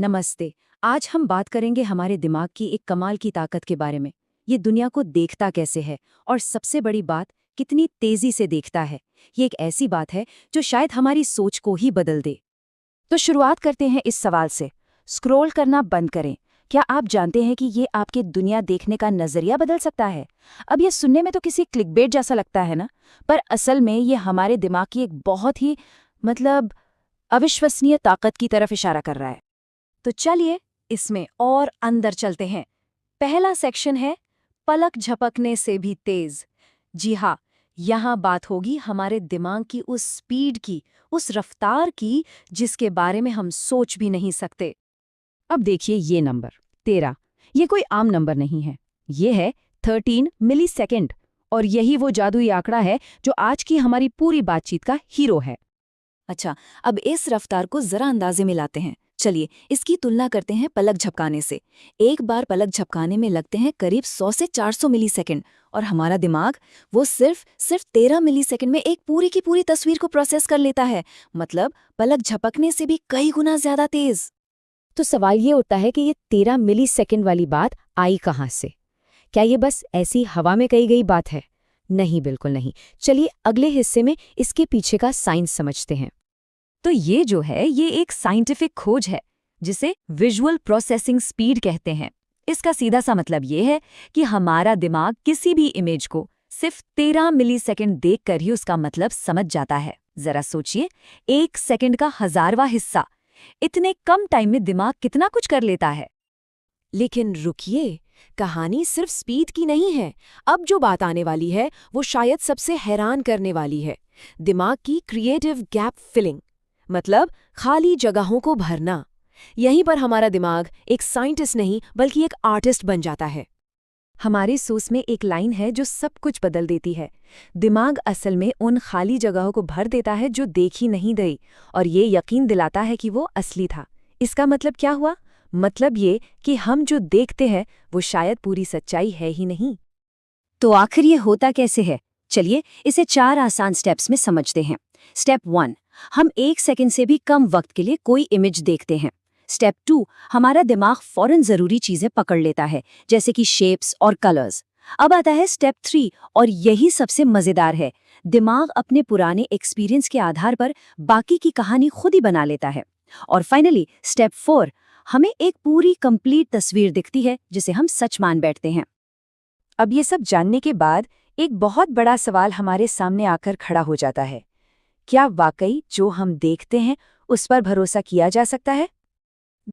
नमस्ते। आज हम बात करेंगे हमारे दिमाग की एक कमाल की ताकत के बारे में। ये दुनिया को देखता कैसे है और सबसे बड़ी बात, कितनी तेजी से देखता है। ये एक ऐसी बात है जो शायद हमारी सोच को ही बदल दे। तो शुरुआत करते हैं इस सवाल से। स्क्रॉल करना बंद करें। क्या आप जानते हैं कि ये आपके दुनिया देखने का नजरिया बदल सकता है? अब ये सुनने में तो किसी क्लिकबेट जैसा लगता है ना, पर असल में ये हमारे दिमाग की एक बहुत ही अविश्वसनीय ताकत की तरफ इशारा कर रहा है। तो चलिए इसमें और अंदर चलते हैं। पहला सेक्शन है पलक झपकने से भी तेज। जी हाँ, यहाँ बात होगी हमारे दिमाग की उस स्पीड की, उस रफ्तार की जिसके बारे में हम सोच भी नहीं सकते। अब देखिए ये नंबर 13, ये कोई आम नंबर नहीं है। ये है 13 मिलीसेकंड, और यही वो जादुई आंकड़ा है जो आज की हमारी पूरी बातचीत का हीरो है। अच्छा, अब इस रफ्तार को जरा अंदाजे में लाते हैं। चलिए इसकी तुलना करते हैं पलक झपकाने से। एक बार पलक झपकाने में लगते हैं करीब 100 से 400 मिलीसेकंड, और हमारा दिमाग वो सिर्फ 13 मिलीसेकंड में एक पूरी की पूरी तस्वीर को प्रोसेस कर लेता है। मतलब पलक झपकने से भी कई गुना ज्यादा तेज। तो सवाल ये उठता है कि ये 13 मिलीसेकंड वाली बात आई कहाँ से? क्या ये बस ऐसी हवा में कही गई बात है? नहीं, बिल्कुल नहीं। चलिए अगले हिस्से में इसके पीछे का साइंस समझते हैं। तो ये जो है, ये एक साइंटिफिक खोज है जिसे विजुअल प्रोसेसिंग स्पीड कहते हैं। इसका सीधा सा मतलब ये है कि हमारा दिमाग किसी भी इमेज को सिर्फ 13 मिलीसेकंड देखकर ही उसका मतलब समझ जाता है। जरा सोचिए, 1 सेकंड का 1000वां हिस्सा, इतने कम टाइम में दिमाग कितना कुछ कर लेता है। लेकिन रुकिए, कहानी सिर्फ स्पीड की नहीं है। अब जो बात आने वाली है वो शायद सबसे हैरान करने वाली है। दिमाग की क्रिएटिव गैप फिलिंग, मतलब खाली जगहों को भरना। यहीं पर हमारा दिमाग एक साइंटिस्ट नहीं बल्कि एक आर्टिस्ट बन जाता है। हमारी सोच में एक लाइन है जो सब कुछ बदल देती है। दिमाग असल में उन खाली जगहों को भर देता है जो देखी नहीं गई, और ये यकीन दिलाता है कि वो असली था। इसका मतलब क्या हुआ? मतलब ये कि हम जो देखते हैं वो शायद पूरी सच्चाई है ही नहीं। तो आखिर ये होता कैसे है? चलिए इसे 4 आसान स्टेप्स में समझते हैं। स्टेप 1, हम 1 सेकंड से भी कम वक्त के लिए कोई इमेज देखते हैं। स्टेप 2, हमारा दिमाग फौरन जरूरी चीजें पकड़ लेता है, जैसे कि शेप्स और कलर्स। अब आता है स्टेप 3, और यही सबसे मजेदार है। दिमाग अपने पुराने एक्सपीरियंस के आधार पर बाकी की कहानी खुद ही बना लेता है। और फाइनली स्टेप 4, हमें एक पूरी कंप्लीट तस्वीर दिखती है जिसे हम सच मान बैठते हैं। अब ये सब जानने के बाद एक बहुत बड़ा सवाल हमारे सामने आकर खड़ा हो जाता है। क्या वाकई जो हम देखते हैं उस पर भरोसा किया जा सकता है?